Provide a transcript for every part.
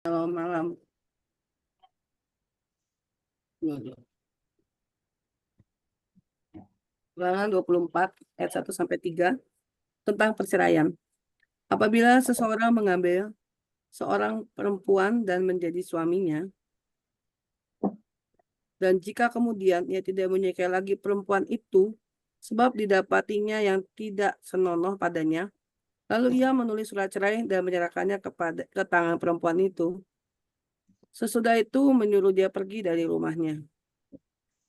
Selamat malam. Ulangan 24 ayat 1 sampai 3 tentang perceraian. Apabila seseorang mengambil seorang perempuan dan menjadi suaminya, dan jika kemudian ia tidak menyukai lagi perempuan itu, sebab didapatinya yang tidak senonoh padanya, lalu ia menulis surat cerai dan menyerahkannya ke tangan perempuan itu. Sesudah itu menyuruh dia pergi dari rumahnya.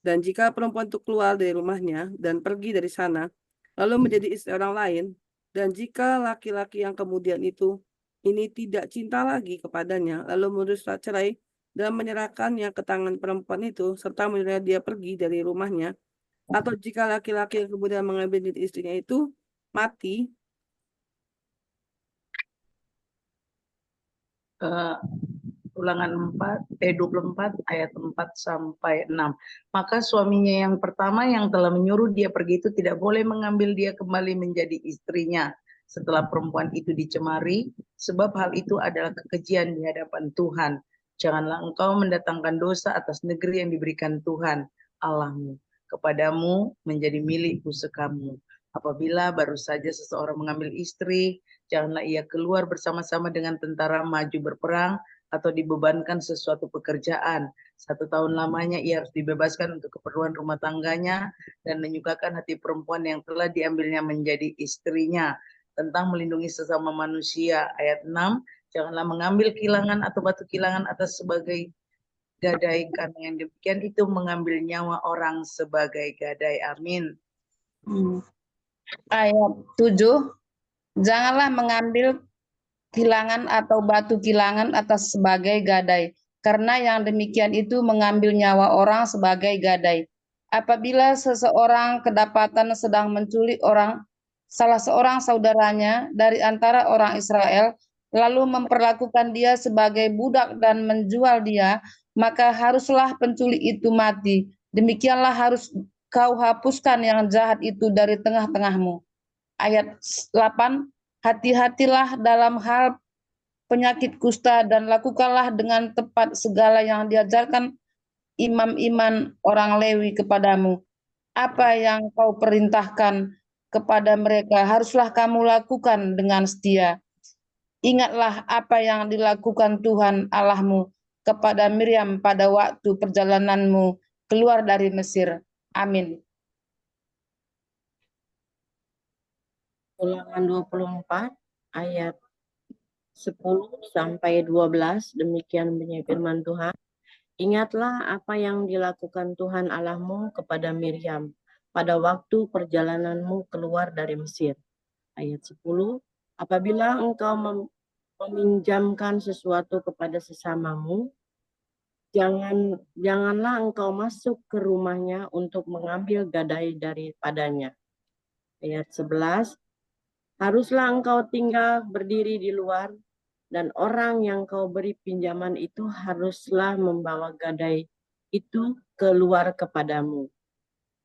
Dan jika perempuan itu keluar dari rumahnya dan pergi dari sana, lalu menjadi istri orang lain, dan jika laki-laki yang kemudian itu ini tidak cinta lagi kepadanya, lalu menulis surat cerai dan menyerahkannya ke tangan perempuan itu, serta menyuruh dia pergi dari rumahnya, atau jika laki-laki yang kemudian mengambil diri istrinya itu mati, Eh, Ulangan 24 ayat 4 sampai 6. Maka suaminya yang pertama yang telah menyuruh dia pergi itu tidak boleh mengambil dia kembali menjadi istrinya setelah perempuan itu dicemari, sebab hal itu adalah kekejian di hadapan Tuhan. Janganlah engkau mendatangkan dosa atas negeri yang diberikan Tuhan Allahmu kepadamu menjadi milik pusakamu. Apabila baru saja seseorang mengambil istri, janganlah ia keluar bersama-sama dengan tentara maju berperang atau dibebankan sesuatu pekerjaan. 1 tahun lamanya ia harus dibebaskan untuk keperluan rumah tangganya dan menyukakan hati perempuan yang telah diambilnya menjadi istrinya. Tentang melindungi sesama manusia, ayat 6, janganlah mengambil kilangan atau batu kilangan atas sebagai gadai, karena yang demikian itu mengambil nyawa orang sebagai gadai. Amin. Ayat 7, janganlah mengambil kilangan atau batu kilangan atas sebagai gadai, karena yang demikian itu mengambil nyawa orang sebagai gadai. Apabila seseorang kedapatan sedang menculik salah seorang saudaranya dari antara orang Israel, lalu memperlakukan dia sebagai budak dan menjual dia, maka haruslah penculik itu mati. Demikianlah harus kau hapuskan yang jahat itu dari tengah-tengahmu. Ayat 8, hati-hatilah dalam hal penyakit kusta dan lakukanlah dengan tepat segala yang diajarkan imam-imam orang Lewi kepadamu. Apa yang kau perintahkan kepada mereka haruslah kamu lakukan dengan setia. Ingatlah apa yang dilakukan Tuhan Allahmu kepada Miriam pada waktu perjalananmu keluar dari Mesir. Amin. Ulangan 24 ayat 10 sampai 12, demikian bunyi firman Tuhan. Ingatlah apa yang dilakukan Tuhan Allahmu kepada Miriam pada waktu perjalananmu keluar dari Mesir. Ayat 10, apabila engkau meminjamkan sesuatu kepada sesamamu, janganlah engkau masuk ke rumahnya untuk mengambil gadai daripadanya. Ayat 11, haruslah engkau tinggal berdiri di luar, dan orang yang kau beri pinjaman itu haruslah membawa gadai itu keluar kepadamu.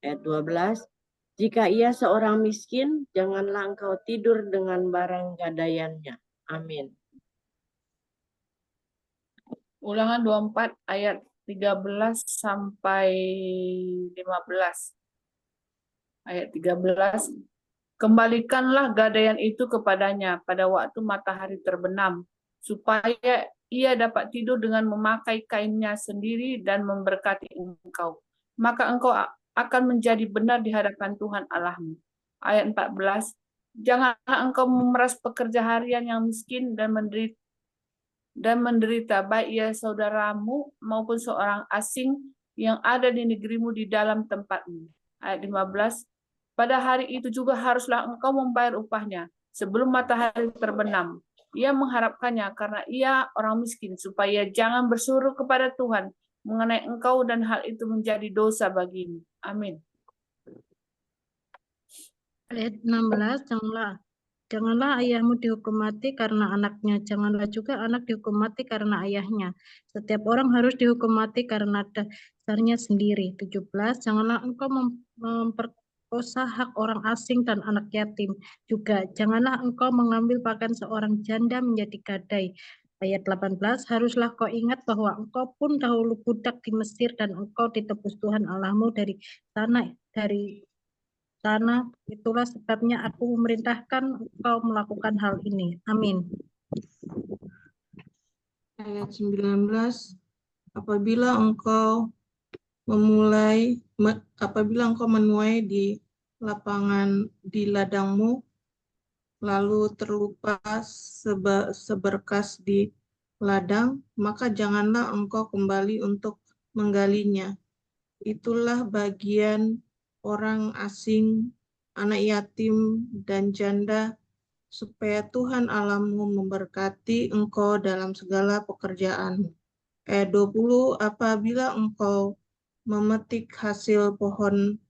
Ayat 12, jika ia seorang miskin, janganlah engkau tidur dengan barang gadaiannya. Amin. Ulangan 24 ayat 13 sampai 15. Ayat 13, kembalikanlah gadaian itu kepadanya pada waktu matahari terbenam, supaya ia dapat tidur dengan memakai kainnya sendiri dan memberkati engkau. Maka engkau akan menjadi benar di hadapan Tuhan Allahmu. Ayat 14, janganlah engkau memeras pekerja harian yang miskin dan menderita, baik ia saudaramu maupun seorang asing yang ada di negerimu di dalam tempatmu. Ayat 15, pada hari itu juga haruslah engkau membayar upahnya sebelum matahari terbenam. Ia mengharapkannya karena ia orang miskin, supaya jangan bersuruh kepada Tuhan mengenai engkau dan hal itu menjadi dosa bagimu. Amin. Ayat 16, janganlah ayahmu dihukum mati karena anaknya, janganlah juga anak dihukum mati karena ayahnya. Setiap orang harus dihukum mati karena dasarnya sendiri. 17, janganlah engkau memperkosa hak orang asing dan anak yatim. Juga janganlah engkau mengambil pakaian seorang janda menjadi gadai. Ayat 18, haruslah kau ingat bahwa engkau pun dahulu budak di Mesir dan engkau ditebus Tuhan Allahmu dari tanah. Itulah sebabnya aku memerintahkan engkau melakukan hal ini. Amin. Ayat 19, apabila engkau menuai di lapangan di ladangmu, lalu terlupa seberkas di ladang, maka janganlah engkau kembali untuk menggalinya. Itulah bagian orang asing, anak yatim, dan janda, supaya Tuhan Allahmu memberkati engkau dalam segala pekerjaanmu. Ayat 20, apabila engkau memetik hasil pohon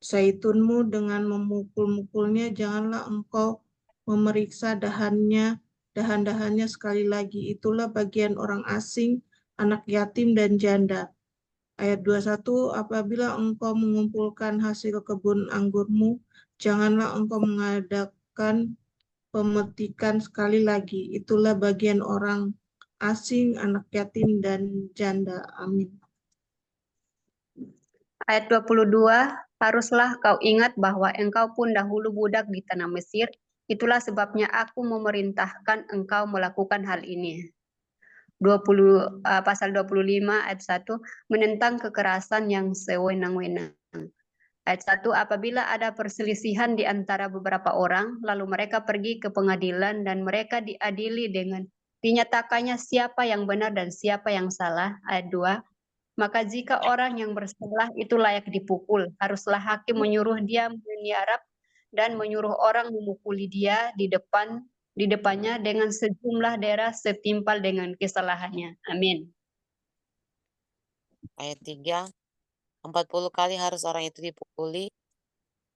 zaitunmu dengan memukul-mukulnya, janganlah engkau memeriksa dahan-dahannya sekali lagi. Itulah bagian orang asing, anak yatim, dan janda. Ayat 21, apabila engkau mengumpulkan hasil kebun anggurmu, janganlah engkau mengadakan pemetikan sekali lagi. Itulah bagian orang asing, anak yatim, dan janda. Amin. Ayat 22, haruslah kau ingat bahwa engkau pun dahulu budak di tanah Mesir, itulah sebabnya aku memerintahkan engkau melakukan hal ini. Pasal 25 ayat 1, menentang kekerasan yang sewenang-wenang. Ayat 1, apabila ada perselisihan di antara beberapa orang, lalu mereka pergi ke pengadilan dan mereka diadili dengan dinyatakannya siapa yang benar dan siapa yang salah. Ayat 2, maka jika orang yang bersalah itu layak dipukul, haruslah hakim menyuruh dia meniarap dan menyuruh orang memukuli dia di depannya dengan sejumlah daerah setimpal dengan kesalahannya. Amin. Ayat 3, 40 kali harus orang itu dipukuli,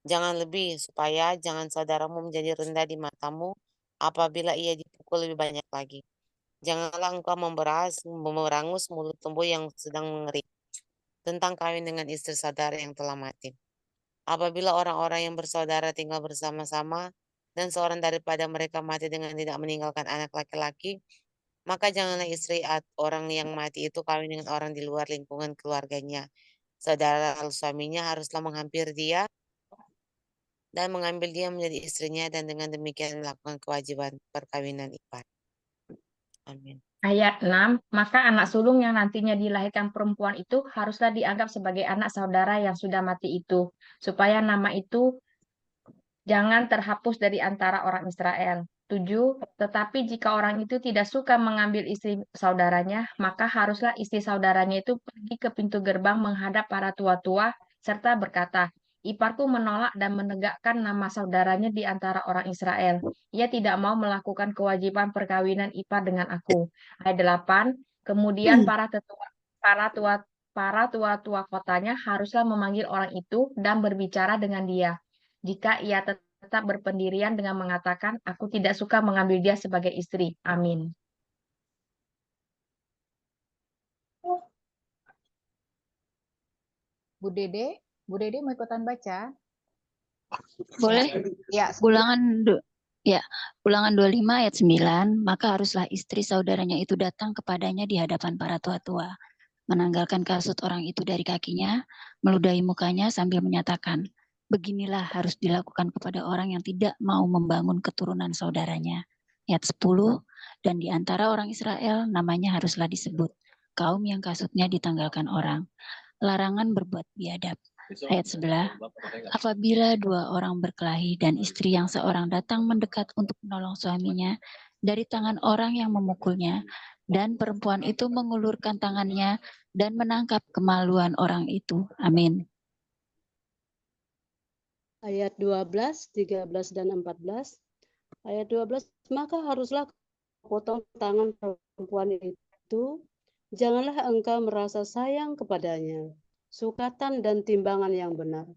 jangan lebih, supaya jangan saudaramu menjadi rendah di matamu apabila ia dipukul lebih banyak lagi. Janganlah engkau memerangus mulut lembu yang sedang mengering tentang kawin dengan istri saudara yang telah mati. Apabila orang-orang yang bersaudara tinggal bersama-sama dan seorang daripada mereka mati dengan tidak meninggalkan anak laki-laki, maka janganlah istri orang yang mati itu kawin dengan orang di luar lingkungan keluarganya. Saudara suaminya haruslah menghampiri dia dan mengambil dia menjadi istrinya, dan dengan demikian melakukan kewajiban perkawinan ipar. Amin. Ayat 6, maka anak sulung yang nantinya dilahirkan perempuan itu haruslah dianggap sebagai anak saudara yang sudah mati itu, supaya nama itu jangan terhapus dari antara orang Israel. 7, tetapi jika orang itu tidak suka mengambil istri saudaranya, maka haruslah istri saudaranya itu pergi ke pintu gerbang menghadap para tua-tua, serta berkata, iparku menolak dan menegakkan nama saudaranya di antara orang Israel. Ia tidak mau melakukan kewajiban perkawinan ipar dengan aku. Ayat 8, kemudian para tua-tua kotanya haruslah memanggil orang itu dan berbicara dengan dia. Jika ia tetap berpendirian dengan mengatakan, aku tidak suka mengambil dia sebagai istri. Amin. Bu Dede mau ikutan baca? Boleh? Ya, Ulangan 25 ayat 9, maka haruslah istri saudaranya itu datang kepadanya di hadapan para tua-tua, menanggalkan kasut orang itu dari kakinya, meludahi mukanya sambil menyatakan, beginilah harus dilakukan kepada orang yang tidak mau membangun keturunan saudaranya. Ayat 10, dan di antara orang Israel namanya haruslah disebut, kaum yang kasutnya ditanggalkan orang. Larangan berbuat biadab. Ayat 11, apabila dua orang berkelahi dan istri yang seorang datang mendekat untuk menolong suaminya dari tangan orang yang memukulnya, dan perempuan itu mengulurkan tangannya dan menangkap kemaluan orang itu. Amin. Ayat 12, 13, dan 14. Ayat 12, maka haruslah potong tangan perempuan itu, janganlah engkau merasa sayang kepadanya, sukatan dan timbangan yang benar.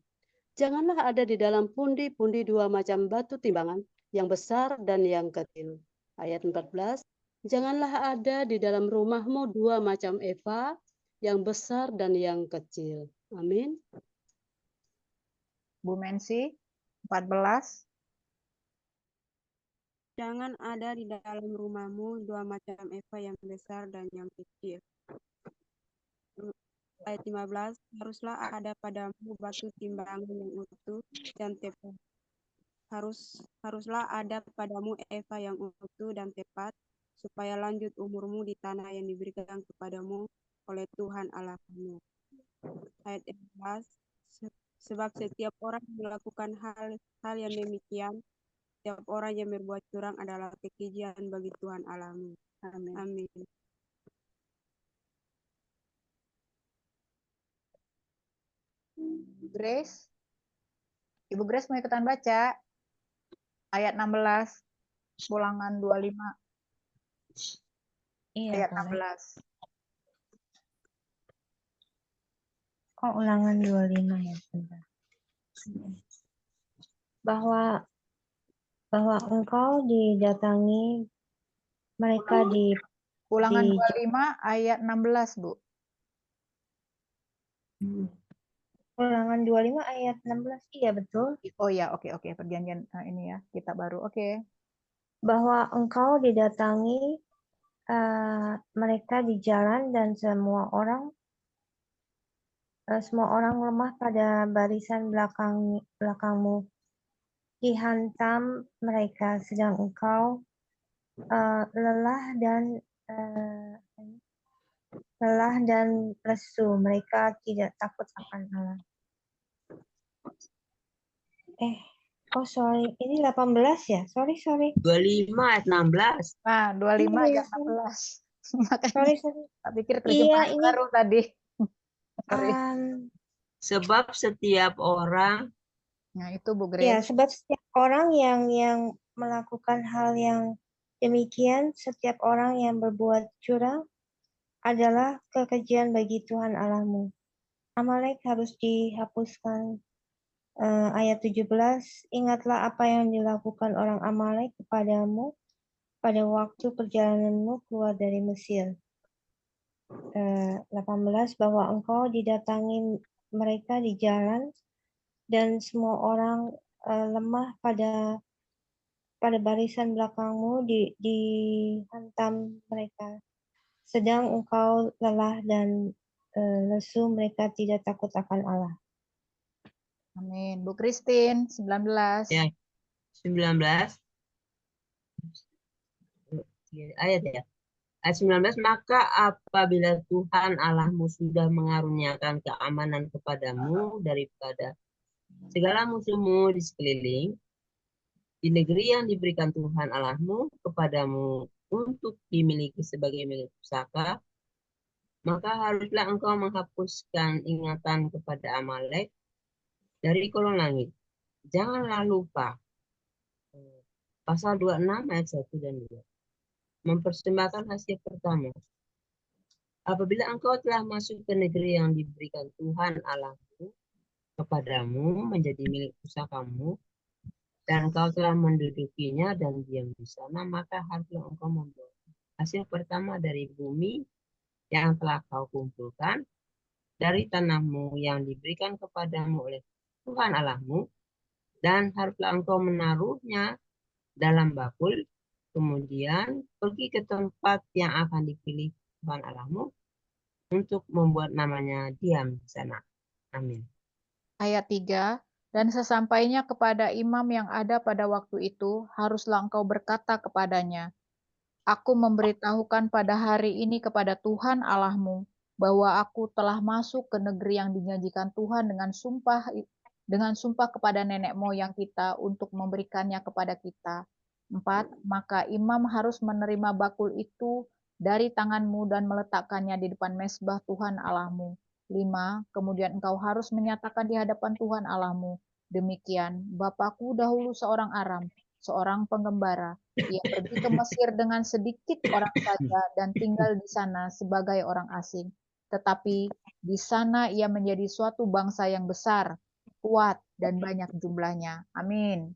Janganlah ada di dalam pundi-pundi dua macam batu timbangan, yang besar dan yang kecil. Ayat 14, janganlah ada di dalam rumahmu dua macam eva, yang besar dan yang kecil. Amin. Bu Mensi, 14. Jangan ada di dalam rumahmu dua macam eva yang besar dan yang kecil. Ayat 15, haruslah ada padamu batu timbangan yang utuh dan tepat. Haruslah ada padamu eva yang utuh dan tepat, supaya lanjut umurmu di tanah yang diberikan kepadamu oleh Tuhan Allahmu. Ayat 11, sebab setiap orang yang melakukan hal yang demikian, setiap orang yang berbuat curang adalah kekejian bagi Tuhan Allahmu. Amin. Amin. Grace, Ibu Grace mau ikutan baca ayat 16, ulangan 25. Iya, Ayat boleh. 16. Oh, ulangan 25 ya, sebentar. Bahwa engkau didatangi mereka Ulangan di 25 ayat 16, Bu. Ulangan 25 ayat 16. Iya, betul. Oh ya, oke. Perjanjian ini ya, kita baru. Oke. Bahwa engkau didatangi mereka di jalan dan semua orang lemah pada barisan belakangmu. Dihantam mereka, sedang engkau lelah dan lesu. Mereka tidak takut akan Allah. Sorry. Ini 18 ya? Sorry. 25 ayat 16. Nah, 25 Iya, ayat 16. Makanya sorry. tak pikir terjemahan Iya, baru tadi. Sorry. Sebab setiap orang. Nah, itu Bu Ya, Grace. sebab setiap orang yang melakukan hal yang demikian, setiap orang yang berbuat curang adalah kekejian bagi Tuhan Allahmu. Amalek harus dihapuskan. Ayat 17, ingatlah apa yang dilakukan orang Amalek kepadamu pada waktu perjalananmu keluar dari Mesir. 18, bahwa engkau didatangi mereka di jalan dan semua orang lemah pada barisan belakangmu, dihantam mereka. Sedang engkau lelah dan lesu, mereka tidak takut akan Allah. Amin. Bu Christine, 19. Ya, 19. Ayat ya. Ayat 19, maka apabila Tuhan Allahmu sudah mengaruniakan keamanan kepadamu daripada segala musuhmu di sekeliling, di negeri yang diberikan Tuhan Allahmu kepadamu untuk dimiliki sebagai milik pusaka, maka haruslah engkau menghapuskan ingatan kepada Amalek dari kolong langit. Janganlah lupa. Pasal 26 ayat 1 dan 2. Mempersembahkan hasil pertama. Apabila engkau telah masuk ke negeri yang diberikan Tuhan Allahmu kepadamu menjadi milik pusakamu, dan engkau telah mendudukinya dan diam di sana, maka haruslah engkau membawa hasil pertama dari bumi yang telah kau kumpulkan, dari tanahmu yang diberikan kepadamu oleh Tuhan Allahmu, dan haruslah engkau menaruhnya dalam bakul, kemudian pergi ke tempat yang akan dipilih Tuhan Allahmu untuk membuat namanya diam di sana. Amin. Ayat 3, dan sesampainya kepada imam yang ada pada waktu itu, haruslah engkau berkata kepadanya, aku memberitahukan pada hari ini kepada Tuhan Allahmu, bahwa aku telah masuk ke negeri yang dijanjikan Tuhan dengan sumpah kepada nenek moyang kita untuk memberikannya kepada kita. 4, maka imam harus menerima bakul itu dari tanganmu dan meletakkannya di depan mezbah Tuhan Allahmu. 5, kemudian engkau harus menyatakan di hadapan Tuhan Allahmu, demikian, bapakku dahulu seorang Aram, seorang penggembara. Ia pergi ke Mesir dengan sedikit orang saja dan tinggal di sana sebagai orang asing. Tetapi di sana ia menjadi suatu bangsa yang besar, kuat, dan banyak jumlahnya. Amin.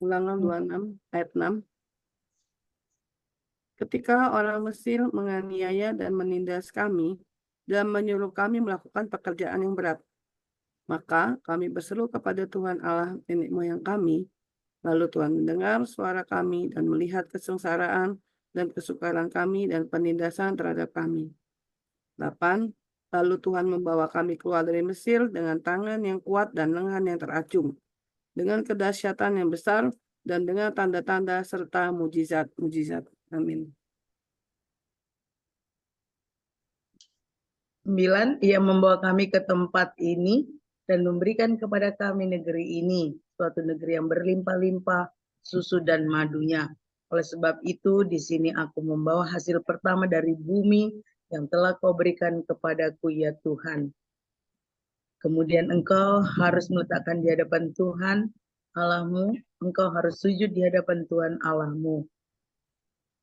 Ulangan 26 ayat 6. Ketika orang Mesir menganiaya dan menindas kami dan menyuruh kami melakukan pekerjaan yang berat, maka kami berseru kepada Tuhan Allah nenek moyang kami, Lalu Tuhan mendengar suara kami dan melihat kesengsaraan dan kesukaran kami dan penindasan terhadap kami. 8. Lalu Tuhan membawa kami keluar dari Mesir dengan tangan yang kuat dan lengan yang teracung, dengan kedahsyatan yang besar dan dengan tanda-tanda serta mujizat-mujizat. Amin. 9. Ia membawa kami ke tempat ini dan memberikan kepada kami negeri ini, suatu negeri yang berlimpah-limpah susu dan madunya. Oleh sebab itu, di sini aku membawa hasil pertama dari bumi yang telah kau berikan kepadaku, ya Tuhan. Kemudian engkau harus meletakkan di hadapan Tuhan Allahmu, engkau harus sujud di hadapan Tuhan Allahmu.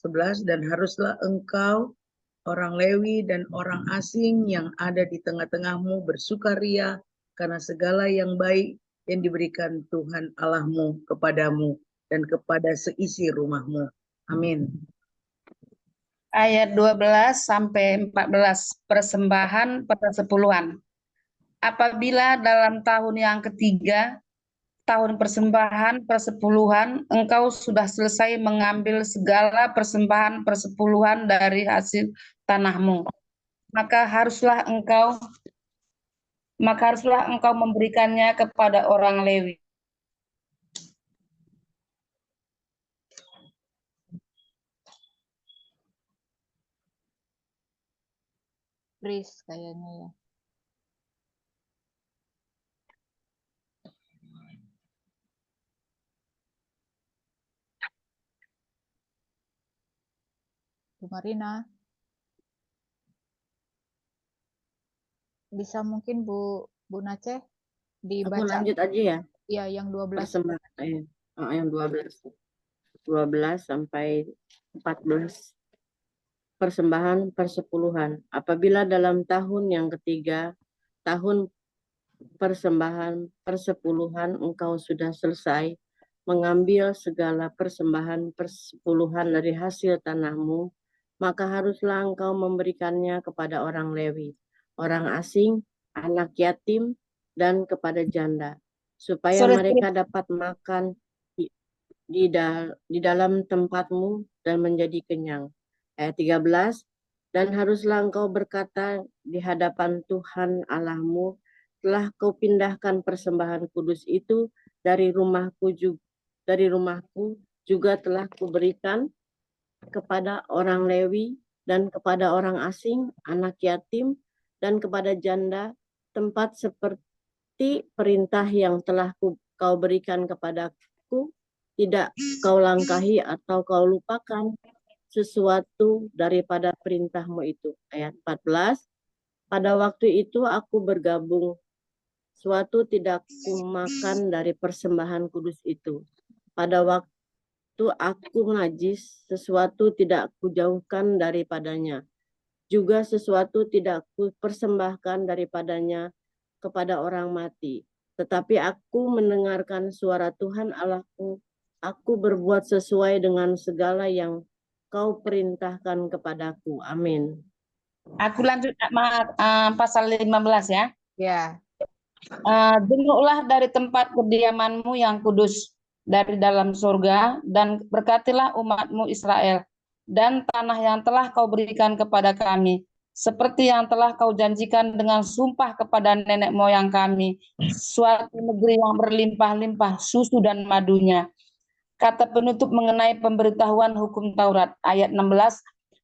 11. Dan haruslah engkau, orang Lewi dan orang asing yang ada di tengah-tengahmu bersukaria karena segala yang baik yang diberikan Tuhan Allahmu kepadamu dan kepada seisi rumahmu. Amin. Ayat 12 sampai 14, persembahan persepuluhan. Apabila dalam tahun yang ketiga, tahun persembahan persepuluhan, engkau sudah selesai mengambil segala persembahan persepuluhan dari hasil tanahmu, maka haruslah engkau memberikannya kepada orang Lewi. Riz kayaknya ya. Bu Marina. Bisa mungkin Bu Nace dibaca. Aku lanjut aja ya. Iya, yang 12. Persembahan yang 12. 12 sampai 14. Persembahan persepuluhan. Apabila dalam tahun yang ketiga, tahun persembahan persepuluhan, engkau sudah selesai mengambil segala persembahan persepuluhan dari hasil tanahmu, maka haruslah engkau memberikannya kepada orang Lewi, orang asing, anak yatim, dan kepada janda, supaya mereka dapat makan di dalam tempatmu dan menjadi kenyang. Ayat 13, dan haruslah engkau berkata di hadapan Tuhan Allahmu, telah kau pindahkan persembahan kudus itu dari rumahku juga telah kuberikan kepada orang Lewi dan kepada orang asing, anak yatim, dan kepada janda, tempat seperti perintah yang telah kau berikan kepadaku, tidak kau langkahi atau kau lupakan sesuatu daripada perintahmu itu. Ayat 14, pada waktu itu aku bergabung, suatu tidak kumakan dari persembahan kudus itu. Pada waktu aku najis, sesuatu tidak kujauhkan daripadanya. Juga sesuatu tidak kupersembahkan daripadanya kepada orang mati. Tetapi aku mendengarkan suara Tuhan Allahku, aku berbuat sesuai dengan segala yang kau perintahkan kepadaku. Amin. Aku lanjut pasal 15 ya. Ya. Jenguklah dari tempat kediamanmu yang kudus dari dalam surga, dan berkatilah umatmu Israel dan tanah yang telah kau berikan kepada kami, seperti yang telah kau janjikan dengan sumpah kepada nenek moyang kami, suatu negeri yang berlimpah-limpah susu dan madunya. Kata penutup mengenai pemberitahuan hukum Taurat, ayat 16,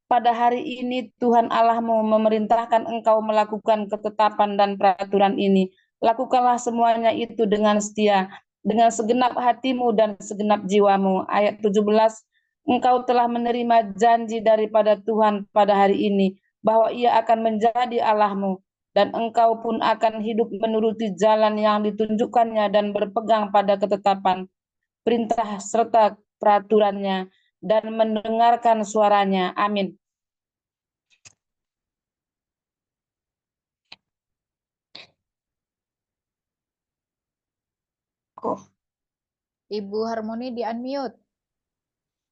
pada hari ini Tuhan Allahmu memerintahkan engkau melakukan ketetapan dan peraturan ini. Lakukanlah semuanya itu dengan setia, dengan segenap hatimu dan segenap jiwamu. Ayat 17, engkau telah menerima janji daripada Tuhan pada hari ini, bahwa Ia akan menjadi Allahmu, dan engkau pun akan hidup menuruti jalan yang ditunjukkannya dan berpegang pada ketetapan, perintah serta peraturannya, dan mendengarkan suaranya. Amin. Ibu Harmoni di-unmute.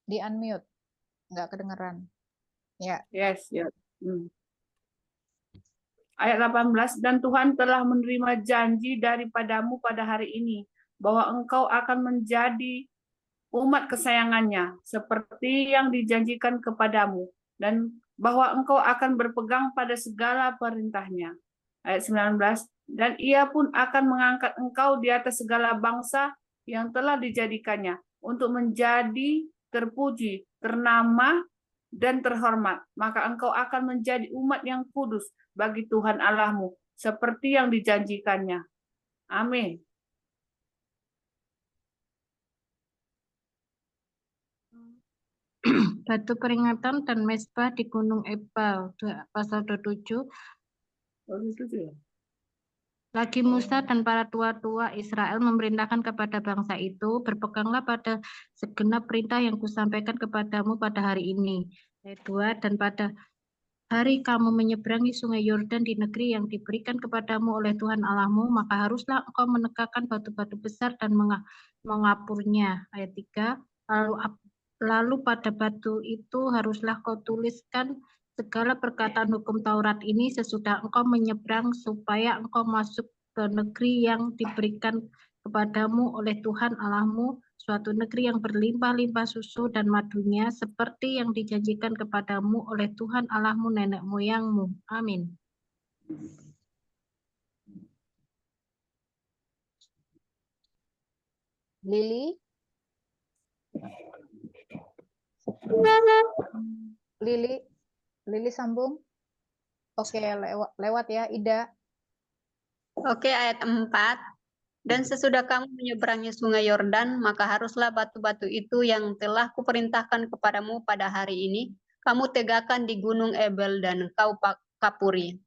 Di-unmute. Nggak kedengeran. Ya. Yes, ya. Ayat 18, dan Tuhan telah menerima janji daripadamu pada hari ini, bahwa engkau akan menjadi umat kesayangannya, seperti yang dijanjikan kepadamu, dan bahwa engkau akan berpegang pada segala perintahnya. Ayat 19, dan ia pun akan mengangkat engkau di atas segala bangsa yang telah dijadikannya, untuk menjadi terpuji, ternama, dan terhormat. Maka engkau akan menjadi umat yang kudus bagi Tuhan Allahmu, seperti yang dijanjikannya. Amin. Batu peringatan dan mezbah di Gunung Ebal, pasal 27. Lagi Musa dan para tua-tua Israel memerintahkan kepada bangsa itu, berpeganglah pada segenap perintah yang kusampaikan kepadamu pada hari ini. Ayat 2, dan pada hari kamu menyeberangi sungai Yordan di negeri yang diberikan kepadamu oleh Tuhan Allahmu, maka haruslah engkau menegakkan batu-batu besar dan mengapurnya. Ayat 3, lalu pada batu itu haruslah kau tuliskan segala perkataan hukum Taurat ini sesudah engkau menyeberang, supaya engkau masuk ke negeri yang diberikan kepadamu oleh Tuhan Allahmu, suatu negeri yang berlimpah-limpah susu dan madunya, seperti yang dijanjikan kepadamu oleh Tuhan Allahmu nenek moyangmu. Amin. Lili? Lili sambung. Oke, lewat ya, Ida. Oke, ayat 4. Dan sesudah kamu menyeberangi sungai Yordan, maka haruslah batu-batu itu yang telah kuperintahkan kepadamu pada hari ini, kamu tegakkan di gunung Ebal dan kau kapuri.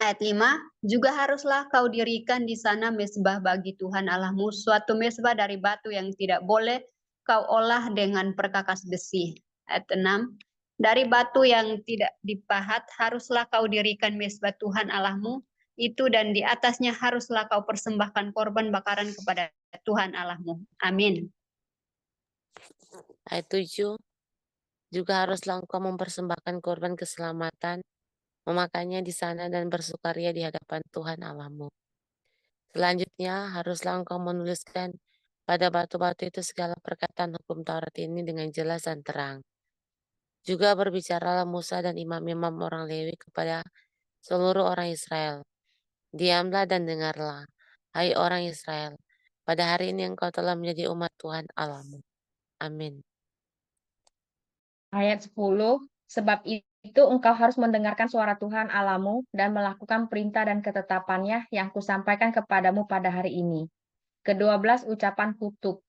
Ayat 5, juga haruslah kau dirikan di sana mezbah bagi Tuhan Allahmu, suatu mezbah dari batu yang tidak boleh kau olah dengan perkakas besi. Ayat 6, dari batu yang tidak dipahat haruslah kau dirikan mezbah Tuhan Allahmu itu, dan di atasnya haruslah kau persembahkan korban bakaran kepada Tuhan Allahmu. Amin. Ayat 7, juga haruslah engkau mempersembahkan korban keselamatan, memakannya di sana dan bersukaria di hadapan Tuhan Allahmu. Selanjutnya, haruslah engkau menuliskan pada batu-batu itu segala perkataan hukum Taurat ini dengan jelas dan terang. Juga berbicaralah Musa dan imam-imam orang Lewi kepada seluruh orang Israel. Diamlah dan dengarlah, hai orang Israel, pada hari ini engkau telah menjadi umat Tuhan Allahmu. Amin. Ayat 10, sebab itu engkau harus mendengarkan suara Tuhan Allahmu dan melakukan perintah dan ketetapannya yang kusampaikan kepadamu pada hari ini. Ke-12, ucapan kutub.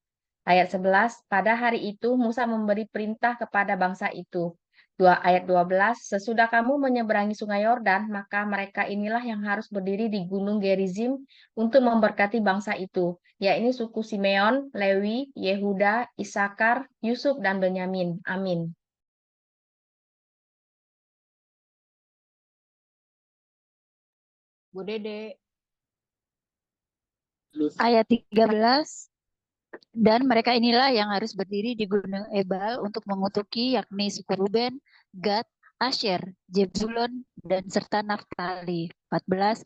Ayat 11, pada hari itu Musa memberi perintah kepada bangsa itu. Ayat 12, sesudah kamu menyeberangi sungai Yordan, maka mereka inilah yang harus berdiri di gunung Gerizim untuk memberkati bangsa itu, yakni suku Simeon, Lewi, Yehuda, Isakar, Yusuf, dan Benyamin. Amin. Bu Dede. Ayat 13. Dan mereka inilah yang harus berdiri di Gunung Ebal untuk mengutuki, yakni suku Ruben, Gad, Asher, Zebulon, dan serta Naftali. 14.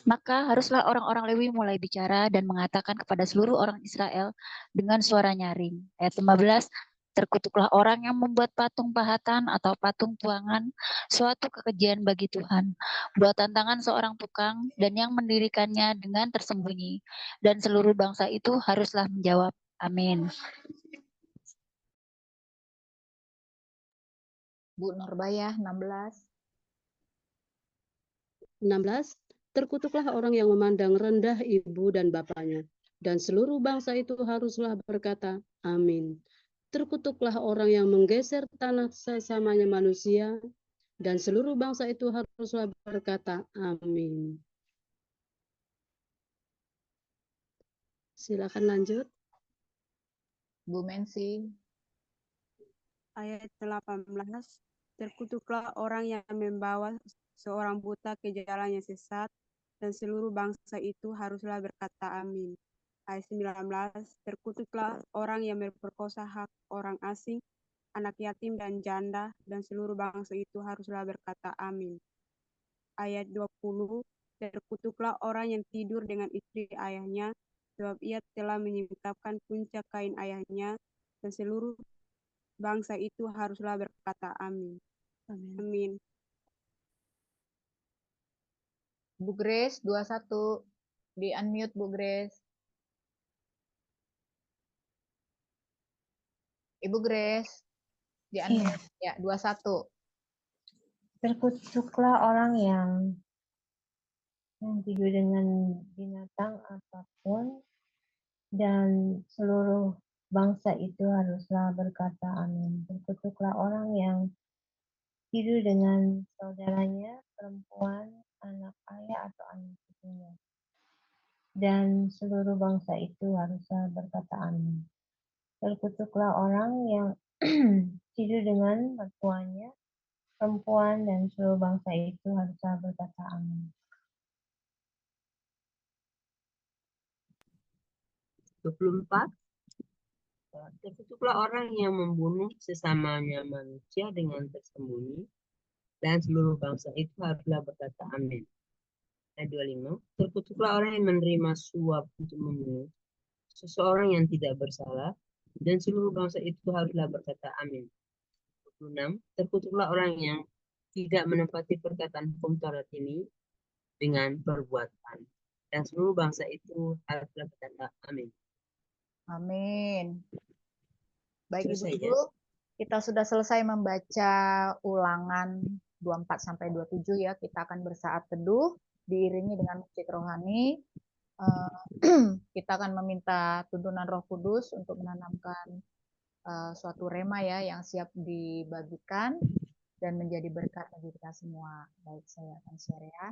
Maka haruslah orang-orang Lewi mulai bicara dan mengatakan kepada seluruh orang Israel dengan suara nyaring. Ayat 15. Terkutuklah orang yang membuat patung pahatan atau patung tuangan, suatu kekejian bagi Tuhan, buatan tangan seorang tukang, dan yang mendirikannya dengan tersembunyi. Dan seluruh bangsa itu haruslah menjawab, amin. Bu Nurbaya, 16. 16. Terkutuklah orang yang memandang rendah ibu dan bapaknya, dan seluruh bangsa itu haruslah berkata, amin. Terkutuklah orang yang menggeser tanah sesamanya manusia, dan seluruh bangsa itu haruslah berkata, amin. Silakan lanjut. Bu Mensi. Ayat 18, terkutuklah orang yang membawa seorang buta ke jalan yang sesat, dan seluruh bangsa itu haruslah berkata amin. Ayat 19, terkutuklah orang yang memperkosa hak orang asing, anak yatim dan janda, dan seluruh bangsa itu haruslah berkata amin. Ayat 20, terkutuklah orang yang tidur dengan istri ayahnya, sebab ia telah menyingkapkan puncak kain ayahnya, dan seluruh bangsa itu haruslah berkata amin. Amin. Bu Grace 21. Di unmute Bu Grace. Ibu Grace. Di unmute. Ya, 21. Terkutuklah orang yang tidur dengan binatang apapun, dan seluruh bangsa itu haruslah berkata amin. Terkutuklah orang yang tidur dengan saudaranya, perempuan, anak ayah atau anak ibunya, dan seluruh bangsa itu haruslah berkata amin. Terkutuklah orang yang tidur dengan mertuanya, perempuan, dan seluruh bangsa itu haruslah berkata amin. 24. Terkutuklah orang yang membunuh sesamanya manusia dengan tersembunyi, dan seluruh bangsa itu haruslah berkata amin. Ayat 25. Terkutuklah orang yang menerima suap untuk membunuh seseorang yang tidak bersalah, dan seluruh bangsa itu haruslah berkata amin. 26. Terkutuklah orang yang tidak menepati perkataan hukum Taurat ini dengan perbuatan, dan seluruh bangsa itu haruslah berkata amin. Amin. Baik Selesai, Ibu-ibu, kita sudah selesai membaca Ulangan 24 sampai 27 ya. Kita akan bersaat teduh diiringi dengan musik rohani. Kita akan meminta tuntunan Roh Kudus untuk menanamkan suatu rema ya yang siap dibagikan dan menjadi berkat bagi kita semua. Baik, saya akan share ya.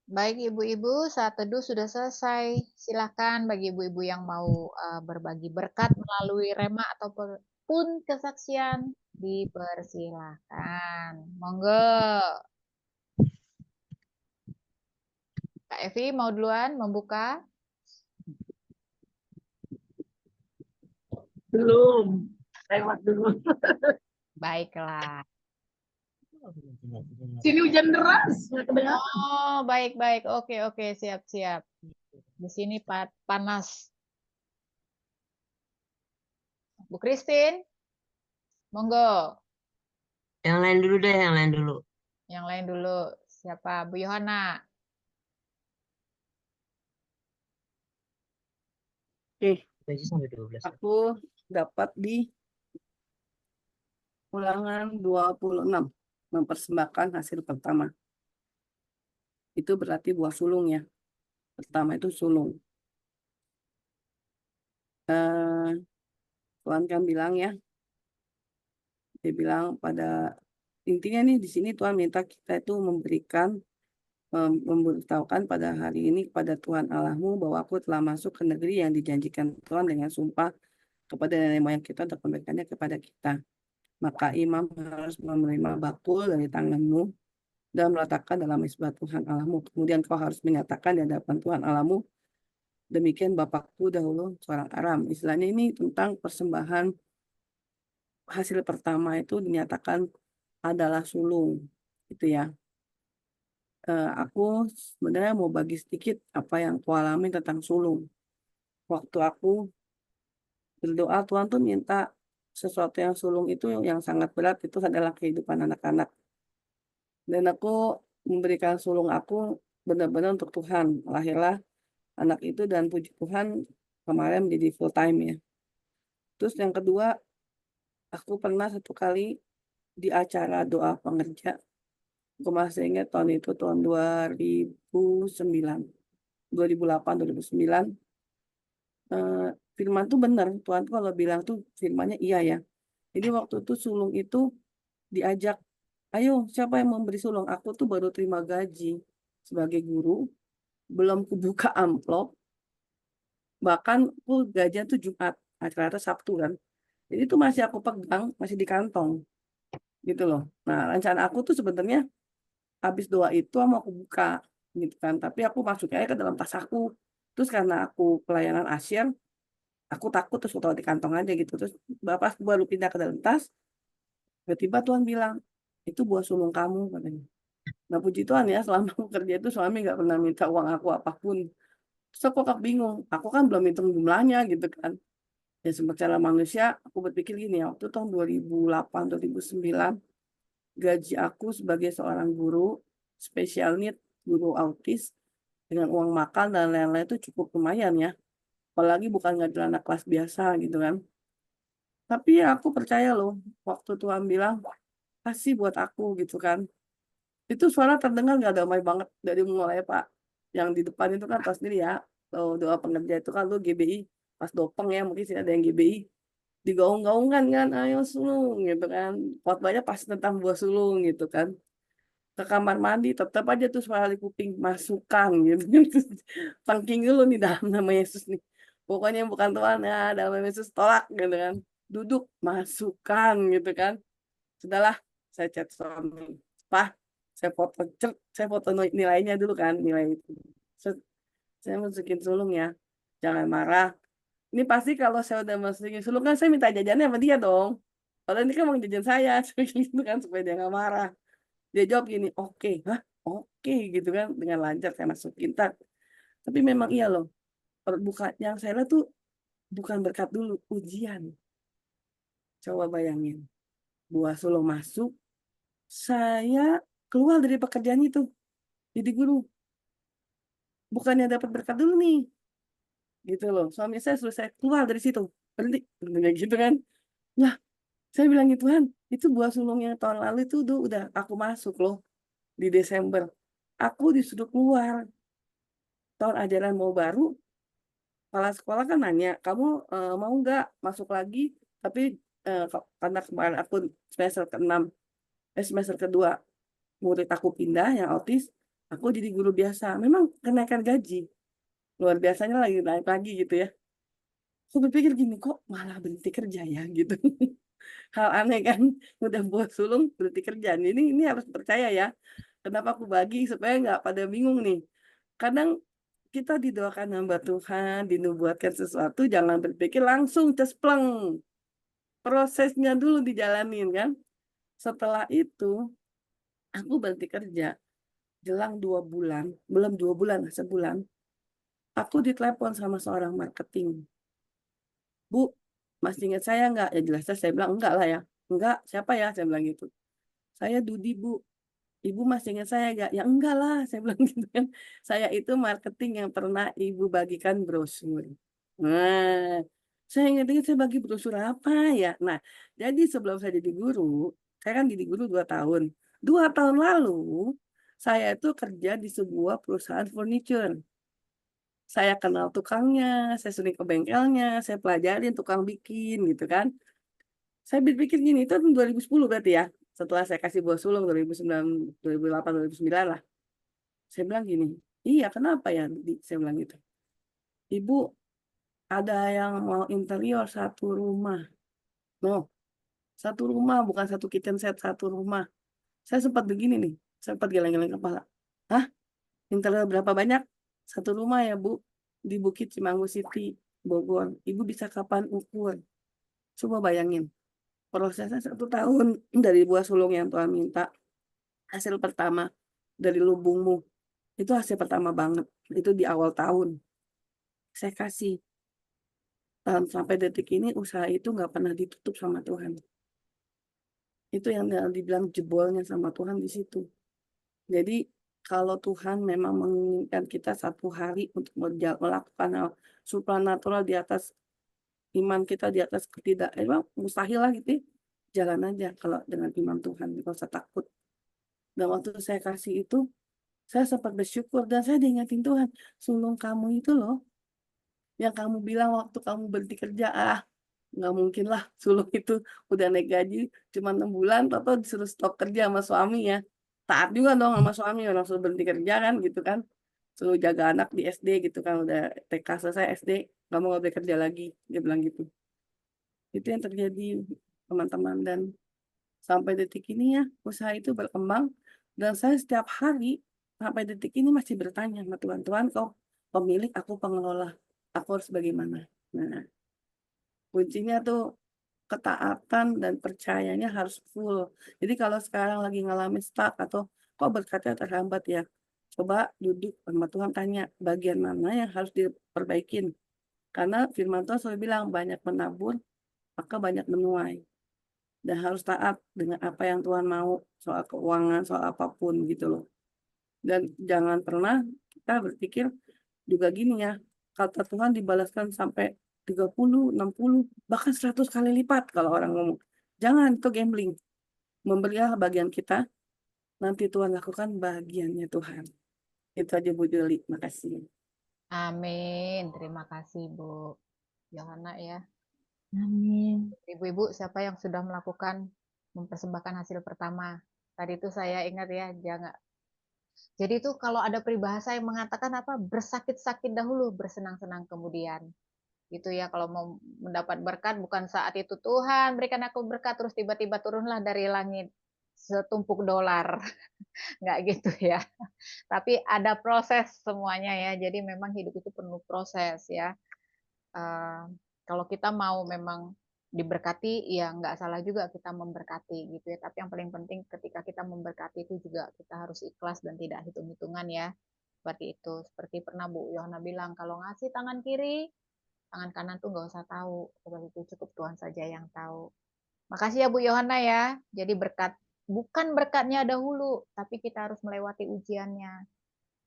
Baik ibu-ibu, saat teduh sudah selesai. Silakan bagi ibu-ibu yang mau berbagi berkat melalui rema ataupun kesaksian, dipersilahkan. Monggo. Kak Evi mau duluan membuka? Belum. Lewat dulu. Baiklah. Sini hujan deras. Nggak kedengaran. Oh, baik-baik. Oke, siap-siap. Di sini panas. Bu Christine, monggo. Yang lain dulu deh, yang lain dulu. Yang lain dulu. Siapa? Bu Yohana. Oke, Gaji sampai 12. aku dapat di Ulangan 26, mempersembahkan hasil pertama. Itu berarti buah sulung ya. Pertama itu sulung. Tuhan kan bilang ya, dia bilang pada intinya nih di sini Tuhan minta kita itu memberikan, memberitahukan pada hari ini kepada Tuhan Allahmu bahwa aku telah masuk ke negeri yang dijanjikan Tuhan dengan sumpah kepada nenek moyang kita untuk memberikannya kepada kita. Maka imam harus menerima bakul dari tanganmu dan meletakkan dalam mezbah Tuhan Allahmu. Kemudian kau harus menyatakan di hadapan Tuhan Allahmu, demikian bapakku dahulu seorang Aram. Istilahnya ini tentang persembahan hasil pertama itu dinyatakan adalah sulung, gitu ya. Aku sebenarnya mau bagi sedikit apa yang aku alami tentang sulung. Waktu aku berdoa, Tuhan tuh minta sesuatu yang sulung itu yang sangat berat, itu adalah kehidupan anak-anak. Dan aku memberikan sulung aku benar-benar untuk Tuhan. Lahirlah anak itu dan puji Tuhan kemarin menjadi full time ya. Terus yang kedua, aku pernah satu kali di acara doa pengerja. Aku masih ingat tahun itu tahun 2009, 2008, 2009. Firman tuh benar, Tuhan tuh kalau bilang tuh firmannya iya ya. Jadi waktu itu sulung itu diajak, ayo siapa yang memberi sulung? Aku tuh baru terima gaji sebagai guru, belum kubuka amplop, bahkan aku gajian tuh Jumat, acara Sabtu kan. Jadi itu masih aku pegang, masih di kantong, gitu loh. Nah rencana aku tuh sebenarnya habis doa itu mau aku buka, gitu kan. Tapi aku masukin aja ke dalam tas aku. Terus karena aku pelayanan asyir, aku takut terus taruh di kantong aja gitu. Terus bapak baru pindah ke dalam tas, tiba-tiba Tuhan bilang, itu buah sulung kamu katanya. Nah puji Tuhan ya, selama aku kerja itu suami nggak pernah minta uang aku apapun. Terus aku kok bingung, aku kan belum hitung jumlahnya gitu kan. Ya secara manusia, aku berpikir gini ya, waktu tahun 2008, 2009, gaji aku sebagai seorang guru special need, guru autis, dengan uang makan dan lain-lain itu cukup lumayan ya. Apalagi bukan ngajar anak kelas biasa gitu kan. Tapi ya aku percaya loh, waktu Tuhan bilang, kasih buat aku gitu kan. Itu suara terdengar gak damai banget dari mulai Pak. Yang di depan itu kan pas sendiri ya, doa pengerja itu kan lu GBI, pas dopeng ya, mungkin sih ada yang GBI. Digaung-gaungkan kan, ayo sulung gitu kan. Khotbahnya pasti tentang buah sulung gitu kan. Ke kamar mandi tetap aja tuh suara di kuping, masukkan gitu. Tangking dulu nih dalam nama Yesus nih. Pokoknya bukan Tuhan ya, dalam nama Yesus tolak gitu kan. Duduk, masukkan gitu kan. Sudahlah, saya chat suami. Pak, saya foto nilainya dulu kan, nilai itu. Saya masukin sulung ya. Jangan marah. Ini pasti kalau saya udah masukin sulung kan saya minta jajannya sama dia dong. Padahal ini kan mau jajan saya, gitu kan supaya dia nggak marah. Dia jawab gini, oke, hah, oke gitu kan dengan lancar saya masukin. Tapi memang iya loh, bukan yang saya lihat tuh bukan berkat dulu, ujian. Coba bayangin, buah sulung masuk, saya keluar dari pekerjaan itu, jadi guru. Bukannya dapat berkat dulu nih, gitu loh. Suami saya suruh saya keluar dari situ, berhenti, gitu kan. Nah, saya bilang gitu kan, itu buah sulung yang tahun lalu itu udah aku masuk loh di Desember. Aku disuruh keluar. Tahun ajaran mau baru, kepala sekolah kan nanya, kamu mau nggak masuk lagi? Tapi karena kemarin aku semester ke-6, semester kedua murid aku pindah yang autis, Aku jadi guru biasa. Memang kenaikan gaji. Luar biasanya lagi naik lagi gitu ya. Aku berpikir gini, kok malah berhenti kerja ya gitu. Hal aneh kan, udah buat sulung berhenti kerja. Ini harus percaya ya. Kenapa aku bagi supaya nggak pada bingung nih. Kadang kita didoakan hamba Tuhan, dinubuatkan sesuatu, jangan berpikir langsung cespleng. Prosesnya dulu dijalanin kan. Setelah itu, aku berhenti kerja. Jelang 2 bulan, belum 2 bulan, sebulan. Aku ditelepon sama seorang marketing. Bu, masih ingat saya nggak? Ya jelas saya bilang enggak lah ya. Enggak, siapa ya? Saya bilang gitu. Saya Dudi, Bu. Ibu masih ingat saya nggak? Ya enggak lah, saya bilang gitu kan. Saya itu marketing yang pernah Ibu bagikan brosur. Nah, saya ingat-ingat saya bagi brosur apa ya? Nah, jadi sebelum saya jadi guru, saya kan jadi guru 2 tahun. 2 tahun lalu, saya itu kerja di sebuah perusahaan furniture. Saya kenal tukangnya, saya sering ke bengkelnya, saya pelajarin tukang bikin gitu kan. Saya berpikir gini, itu tahun 2010 berarti ya. Setelah saya kasih buah sulung 2009, 2008, 2009 lah. Saya bilang gini, iya kenapa ya? Saya bilang gitu. Ibu, ada yang mau interior satu rumah. No, satu rumah bukan satu kitchen set, satu rumah. Saya sempat begini nih, sempat geleng-geleng kepala. Hah? Interior berapa banyak? Satu rumah ya Bu, di Bukit Cimanggu City, Bogor. Ibu bisa kapan ukur? Coba bayangin. Prosesnya 1 tahun dari buah sulung yang Tuhan minta. Hasil pertama dari lubungmu. Itu hasil pertama banget. Itu di awal tahun. Saya kasih. Dan sampai detik ini usaha itu nggak pernah ditutup sama Tuhan. Itu yang dibilang jebolnya sama Tuhan di situ. Jadi kalau Tuhan memang menginginkan kita 1 hari untuk melakukan hal supranatural di atas iman kita, di atas emang mustahil lah gitu ya. Jalan aja kalau dengan iman Tuhan, nggak usah takut. Dan waktu saya kasih itu, saya sempat bersyukur dan saya diingatin Tuhan, sulung kamu itu loh, yang kamu bilang waktu kamu berhenti kerja, nggak mungkin lah sulung itu udah naik gaji cuma 6 bulan, atau disuruh stop kerja sama suami ya. Taat juga dong sama suami, orang suruh berhenti kerja kan gitu kan. Suruh jaga anak di SD gitu kan, udah TK selesai SD, kamu nggak boleh kerja lagi, dia bilang gitu. Itu yang terjadi teman-teman, dan sampai detik ini ya usaha itu berkembang, dan saya setiap hari sampai detik ini masih bertanya sama Tuhan, Tuhan kau pemilik, aku pengelola, aku harus bagaimana? Nah, kuncinya tuh ketaatan dan percayanya harus full. Jadi kalau sekarang lagi ngalamin stuck atau kok berkatnya terhambat ya, coba duduk sama Tuhan, tanya bagian mana yang harus diperbaikin. Karena firman Tuhan selalu bilang banyak menabur maka banyak menuai. Dan harus taat dengan apa yang Tuhan mau, soal keuangan, soal apapun gitu loh. Dan jangan pernah kita berpikir juga gini ya, kata Tuhan dibalaskan sampai 30, 60, bahkan 100 kali lipat kalau orang ngomong. Jangan, itu gambling. Memberilah bagian kita, nanti Tuhan lakukan bagiannya Tuhan. Itu aja Bu Juli, makasih. Amin. Terima kasih Bu Yohana ya. Amin. Ibu-ibu siapa yang sudah melakukan mempersembahkan hasil pertama? Tadi itu saya ingat ya, jangan. Jadi itu kalau ada peribahasa yang mengatakan apa, bersakit-sakit dahulu, bersenang-senang kemudian. Gitu ya, kalau mau mendapat berkat bukan saat itu Tuhan berikan aku berkat terus tiba-tiba turunlah dari langit setumpuk dolar. Nggak gitu ya. Tapi ada proses semuanya ya. Jadi memang hidup itu penuh proses ya. Kalau kita mau memang diberkati, ya nggak salah juga kita memberkati gitu ya. Tapi yang paling penting ketika kita memberkati itu juga kita harus ikhlas dan tidak hitung-hitungan ya. Seperti itu. Seperti pernah Bu Yohana bilang, kalau ngasih tangan kiri, tangan kanan tuh nggak usah tahu. Seperti itu cukup Tuhan saja yang tahu. Makasih ya Bu Yohana ya. Jadi berkat, bukan berkatnya dahulu, tapi kita harus melewati ujiannya.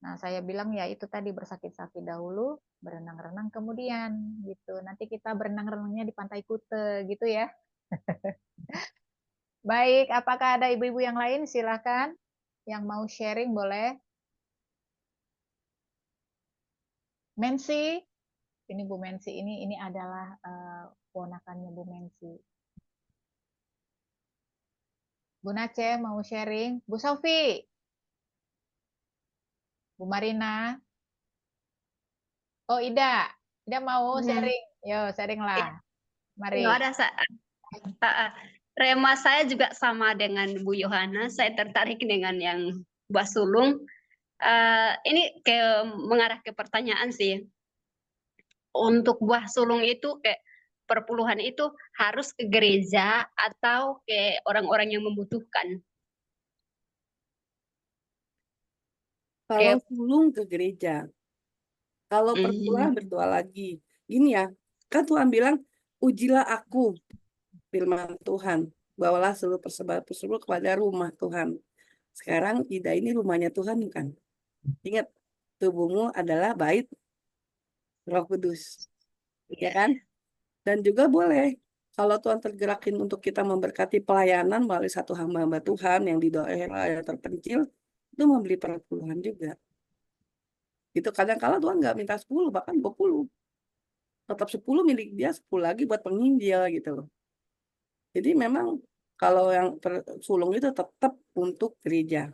Nah, saya bilang ya itu tadi bersakit-sakit dahulu, berenang-renang kemudian gitu. Nanti kita berenang-renangnya di Pantai Kute gitu ya. Baik, apakah ada ibu-ibu yang lain? Silakan. Yang mau sharing boleh. Mensi, ini Bu Mensi, ini adalah ponakannya Bu Mensi. Bu Nace mau sharing. Bu Sofi. Bu Marina. Oh, Ida. Ida mau sharing. Yo, sharing lah. Mari. Nggak ada, Rema saya juga sama dengan Bu Yohana. Saya tertarik dengan yang buah sulung. Ini mengarah ke pertanyaan sih. Untuk buah sulung itu kayak perpuluhan itu harus ke gereja atau ke orang-orang yang membutuhkan? Kalau sulung ke gereja, kalau perpuluhan berdoa lagi. Gini ya, kan Tuhan bilang, ujilah aku, firman Tuhan. Bawalah seluruh persembahan kepada rumah Tuhan. Sekarang Ida ini rumahnya Tuhan kan? Ingat, tubuhmu adalah bait Roh Kudus. Ya kan? Dan juga boleh, kalau Tuhan tergerakin untuk kita memberkati pelayanan melalui satu hamba-hamba Tuhan yang di daerah terpencil, itu membeli perpuluhan juga. Gitu, kadang-kala Tuhan nggak minta 10, bahkan 20. Tetap 10 milik dia, 10 lagi buat penginjil gitu loh. Jadi memang kalau yang sulung itu tetap untuk gereja.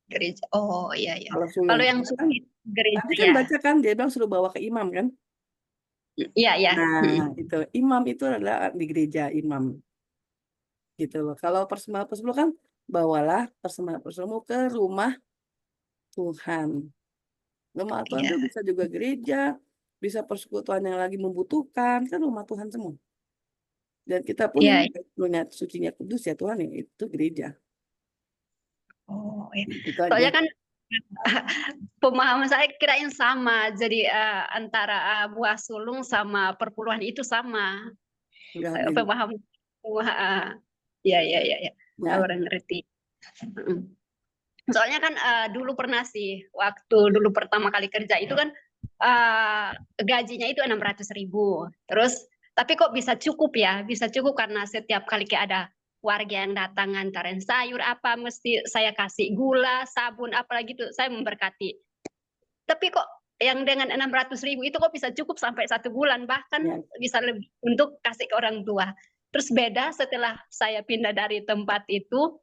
Gereja. Oh iya iya. Kalau sulung. Kalau yang Kan, gereja tadi kan baca kan, dia bilang suruh bawa ke imam kan? Iya iya. Nah, itu imam itu adalah di gereja imam. Gitu loh. Kalau persembahan kan bawalah persembahan ke rumah Tuhan. Rumah Tuhan itu bisa juga gereja, bisa persekutuan yang lagi membutuhkan, kan rumah Tuhan semua. Dan kita pun punya sucinya kudus ya Tuhan, ya itu gereja. Oh iya. Soalnya kan pemahaman saya kirain sama, jadi antara buah sulung sama perpuluhan itu sama. Pemahaman. Ya ya ya ya. Orang ngerti. Soalnya kan dulu pernah sih, waktu dulu pertama kali kerja itu kan gajinya itu 600.000. Terus tapi kok bisa cukup ya? Bisa cukup karena setiap kali kayak ada warga yang datang ngantarin sayur apa, mesti saya kasih gula, sabun, apalagi tuh saya memberkati. Tapi kok yang dengan 600.000 itu kok bisa cukup sampai 1 bulan, bahkan bisa lebih untuk kasih ke orang tua. Terus beda setelah saya pindah dari tempat itu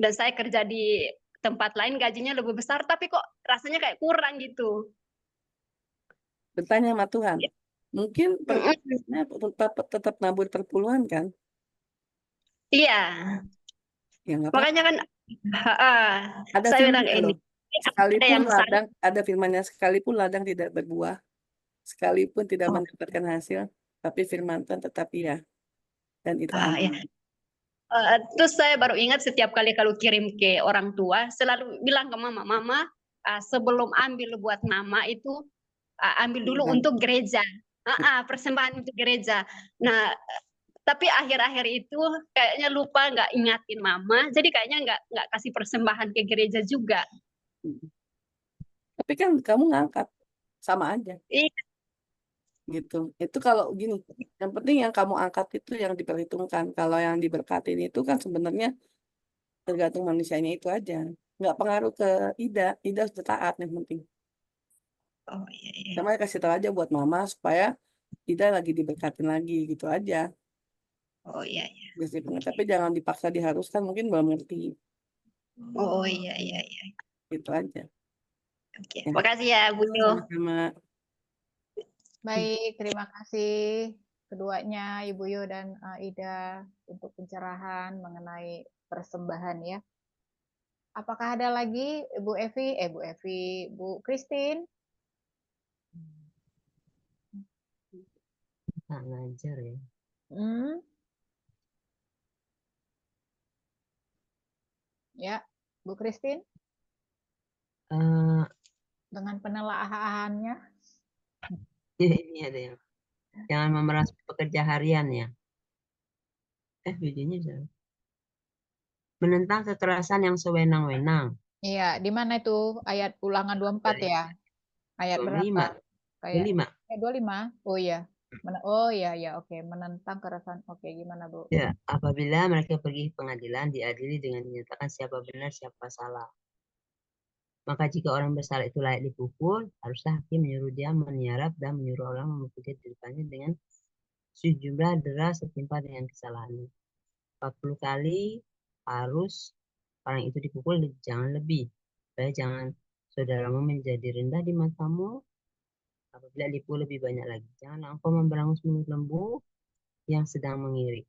dan saya kerja di tempat lain, gajinya lebih besar, tapi kok rasanya kayak kurang gitu. Bertanya sama Tuhan. Mungkin tetap nabur perpuluhan kan? Iya. Ya, makanya kan ada saya firman bilang ini. Sekalipun ladang, ada firmannya, sekalipun ladang tidak berbuah, sekalipun tidak mendapatkan hasil, tapi firman Tuhan tetap iya. Dan itu aman. Terus saya baru ingat setiap kali kalau kirim ke orang tua, selalu bilang ke mama, sebelum ambil buat nama itu, ambil dulu untuk gereja. Persembahan untuk gereja. Nah, tapi akhir-akhir itu kayaknya lupa, nggak ingatin mama, jadi kayaknya nggak kasih persembahan ke gereja juga. Tapi kan kamu ngangkat, sama aja. Iya. Gitu. Itu kalau gini, yang penting yang kamu angkat itu yang diperhitungkan. Kalau yang diberkatin itu kan sebenarnya tergantung manusianya itu aja. Nggak pengaruh ke Ida. Ida sudah taat yang penting. Oh iya, iya. Sama kasih tahu aja buat mama supaya Ida lagi diberkatin lagi gitu aja. Oh iya iya. Tapi jangan dipaksa diharuskan, mungkin belum ngerti. Oh iya iya iya. Gitu aja. Oke, makasih ya Bu Yo. Sama-sama. Baik, terima kasih keduanya Ibu Yo dan Ida untuk pencerahan mengenai persembahan ya. Apakah ada lagi Bu Bu Christine? Nggak ngajar ya. Ya, Bu Christine? Dengan penelaahannya. Ini ada yang jangan memeras pekerja harian ya. Videonya salah. Menentang kekerasan yang sewenang-wenang. Iya, di mana itu ayat Ulangan 24 ya? Ayat 25. berapa? Kayak 25. 25. Oh iya. Oh iya ya, oke. Menentang kekerasan. Oke, gimana Bu? Ya, apabila mereka pergi ke pengadilan diadili dengan dinyatakan siapa benar siapa salah. Maka jika orang bersalah itu layak dipukul, haruslah hakim menyuruh dia meniarap dan menyuruh orang memukul di depannya dengan sejumlah deras setimpal dengan kesalahannya. 40 kali harus orang itu dipukul, jangan lebih. Supaya jangan saudaramu menjadi rendah di matamu, apabila dipukul lebih banyak lagi. Janganlah engkau memberangus mulut lembu yang sedang mengirik.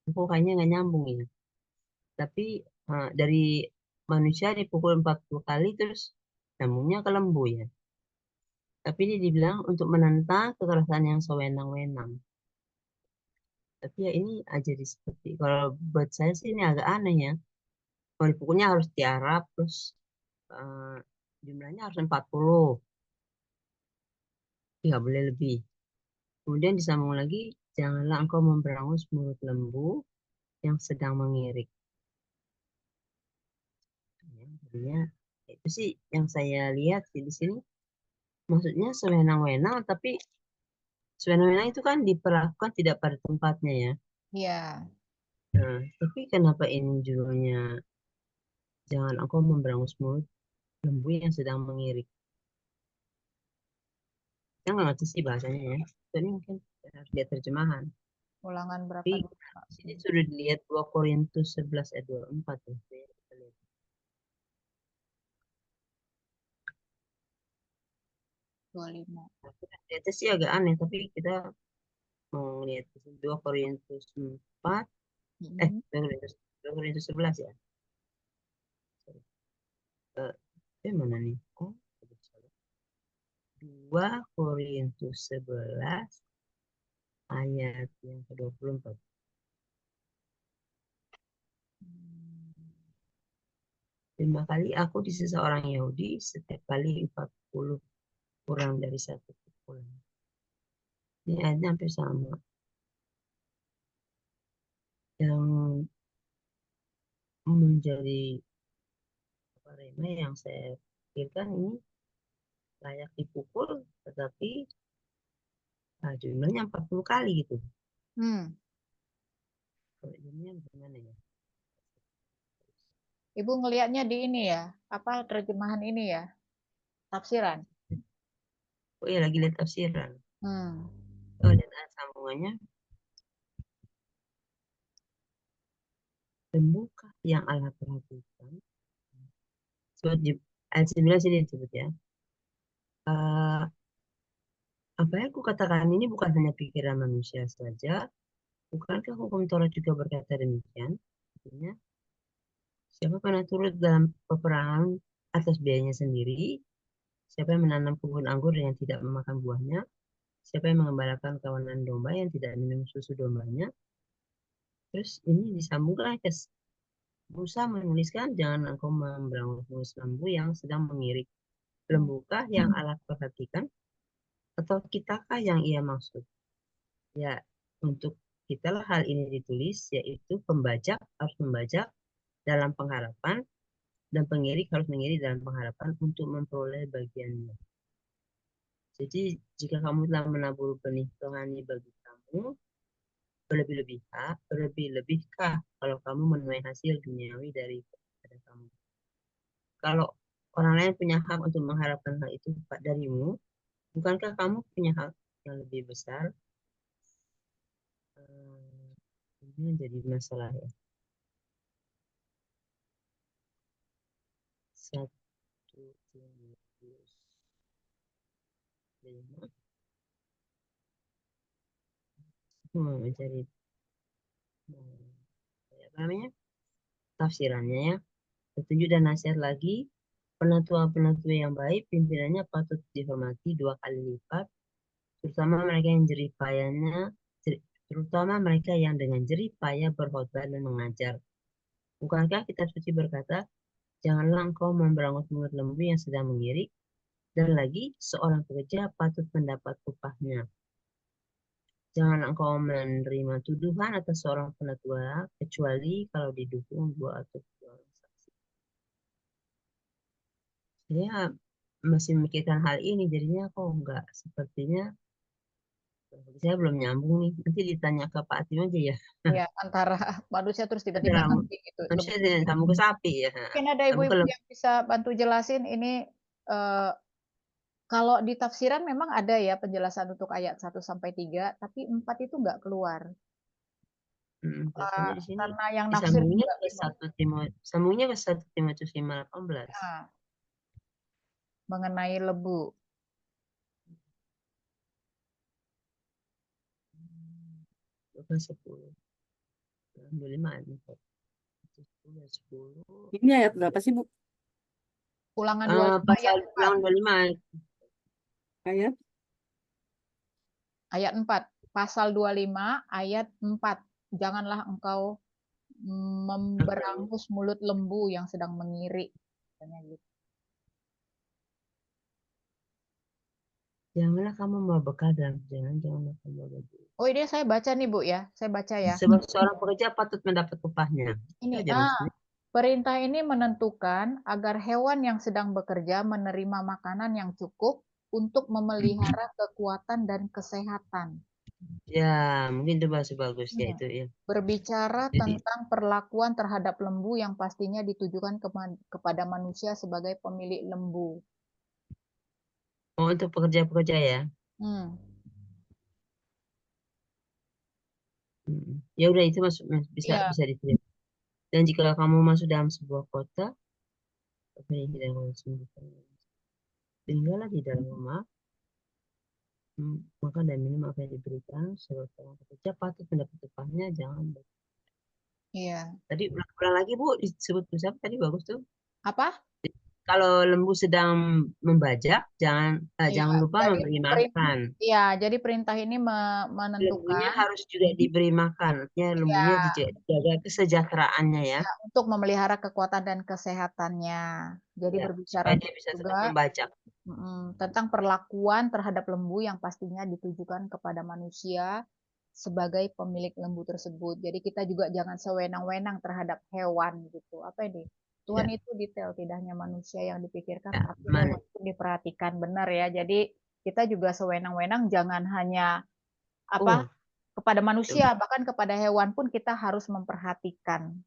Engkau kayaknya nggak nyambung ya. Tapi dari manusia dipukul 40 kali terus nyambungnya ke lembu ya. Tapi ini dibilang untuk menentang kekerasan yang sewenang-wenang. Tapi ya ini aja seperti, kalau buat saya sih ini agak aneh ya. Kalau dipukulnya harus tiarap, terus jumlahnya harus 40. Nggak boleh lebih. Kemudian disambung lagi, janganlah engkau memberangus mulut lembu yang sedang mengirik. Ya, jadinya itu sih yang saya lihat di sini. Maksudnya sewenang-wenang, tapi sewenang-wenang itu kan diperlakukan tidak pada tempatnya ya. Iya. Nah, tapi kenapa ini judulnya jangan engkau memberangus mulut lembu yang sedang mengirik? Saya nggak ngerti sih bahasanya ya. Ini mungkin harus lihat terjemahan. Ulangan berapa? Tapi di sini sudah dilihat 2 Korintus 11 ayat 24 ya. Kita lihat. Lihatnya sih agak aneh, tapi kita mau lihat 2 Korintus 4 2 Korintus 11 ya. Mana nih? Oh, 2 Korintus 11 ayat yang ke-24. Lima kali aku disisa orang Yahudi, setiap kali 40 kurang dari 1 pukulan. Ini ayatnya hampir sama. Yang menjadi remeh yang saya pikirkan ini layak dipukul, tetapi jumlahnya 40 kali gitu. Jumlahnya bagaimana ya? Ibu ngelihatnya di ini ya, apa terjemahan ini ya, tafsiran. Oh iya, lagi lihat tafsiran. Oh, lihat sambungannya. Lembukah yang Allah perhatikan? Ayat 9 sini disebut ya. Apa yang aku katakan ini bukan hanya pikiran manusia saja. Bukankah hukum Taurat juga berkata demikian? Artinya, siapa pernah turut dalam peperangan atas biayanya sendiri? Siapa yang menanam kebun anggur yang tidak memakan buahnya? Siapa yang mengembalakan kawanan domba yang tidak minum susu dombanya? Terus ini disambungkan ke Musa menuliskan, jangan engkau memberangus lembu yang sedang mengirik. Lembukah yang Allah perhatikan? Atau kitakah yang ia maksud? Ya, untuk kita lah hal ini ditulis, yaitu pembajak harus membajak dalam pengharapan, dan pengirik harus mengirik dalam pengharapan untuk memperoleh bagiannya. Jadi, jika kamu telah menabur benih rohani bagi kamu, berlebih-lebihkah kalau kamu menuai hasil duniawi daripada kamu? Kalau orang lain punya hak untuk mengharapkan hal itu darimu, bukankah kamu punya hak yang lebih besar? Ini jadi masalah ya. 1 Timotius 5. Mencari apa namanya? Tafsirannya ya. Petunjuk dan nasihat lagi, penatua-penatua yang baik, pimpinannya patut dihormati 2 kali lipat, terutama mereka yang dengan jerih payah berkhotbah dan mengajar. Bukankah kitab suci berkata, janganlah engkau memberangus mulut lembu yang sedang mengirik, dan lagi seorang pekerja patut mendapat upahnya. Jangan engkau menerima tuduhan atas seorang penatua, kecuali kalau didukung 2 atau 3 orang saksi. Saya masih memikirkan hal ini, jadinya kok enggak, sepertinya saya belum nyambung nih. Nanti ditanya ke Pak Atim aja ya. Ya, antara manusia terus tiba-tiba sapi gitu. Manusia sambung ke sapi ya. Mungkin ada ibu-ibu yang bisa bantu jelasin ini. Kalau di tafsiran memang ada ya penjelasan untuk ayat 1 sampai 3, tapi 4 itu nggak keluar. Biasanya di sini Karena yang nafsir sambungnya juga ke 1 Timotius 5:18. mengenai lembu. Lukas 10. 25 ayat 4. 10. Ini ayat berapa sih, Bu? Ulangan 25 Pasal ayat 4. ulangan 25 Ayat? Ayat 4. Pasal 25 ayat 4. Janganlah engkau memberangus mulut lembu yang sedang mengirik. Katanya gitu. Janganlah kamu membawa bekal dalam perjalanan, janganlah kamu membawa baju. Oh, ini saya baca nih, Bu ya. Saya baca ya. Sebab seorang pekerja patut mendapat upahnya. Itu Ini aja maksudnya. perintah ini menentukan agar hewan yang sedang bekerja menerima makanan yang cukup untuk memelihara kekuatan dan kesehatan. Ya, mungkin itu bahasa bagus ya itu ya. Berbicara Jadi, tentang perlakuan terhadap lembu yang pastinya ditujukan kepada manusia sebagai pemilik lembu. untuk pekerja-pekerja ya. Ya udah itu bisa Iya. bisa diterima. Dan jika kamu masuk dalam sebuah kota, tinggallah di dalam rumah, makan dan minum apa yang diberikan, sebab orang pekerja patut mendapat upahnya, jangan. Iya. Tadi ulang lagi Bu, disebut siapa tadi bagus tuh. Apa? Kalau lembu sedang membajak, jangan lupa Jadi memberi makan. Iya, jadi perintah ini Lembunya menentukan harus juga diberi makan, artinya lembunya dijaga kesejahteranya ya. untuk memelihara kekuatan dan kesehatannya. Jadi Ya, berbicara supaya dia bisa tetap juga membajak. tentang perlakuan terhadap lembu yang pastinya ditujukan kepada manusia sebagai pemilik lembu tersebut. Jadi kita juga jangan sewenang-wenang terhadap hewan gitu. Apa ini? Tuhan itu detail, tidak hanya manusia yang dipikirkan, tapi hewan pun diperhatikan, benar ya. Jadi kita juga sewenang-wenang, jangan hanya kepada manusia, bahkan kepada hewan pun kita harus memperhatikan.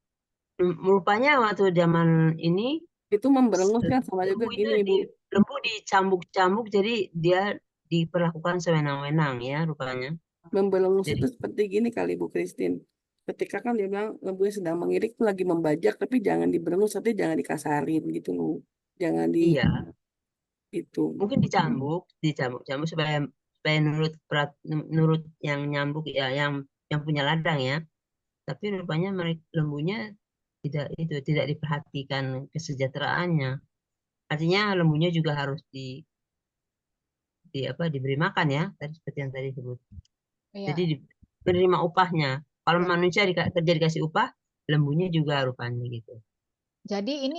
Rupanya waktu zaman ini itu memberengus kan sama juga gini, Bu. Lembu dicambuk-cambuk, jadi dia diperlakukan sewenang-wenang ya rupanya. Memberengus itu seperti gini kali Bu Christine. Ketika kan dia bilang lembunya sedang mengirik lagi membajak, tapi jangan diberengus, tapi jangan dikasarin gitu loh. Jangan di itu. Mungkin dicambuk supaya nurut yang nyambuk ya, yang punya ladang ya. Tapi rupanya lembunya tidak diperhatikan kesejahteraannya. Artinya lembunya juga harus diberi makan ya, tadi seperti yang tadi disebut. Jadi menerima upahnya. Kalau manusia kerja dikasih upah, lembunya juga rupanya gitu. Jadi ini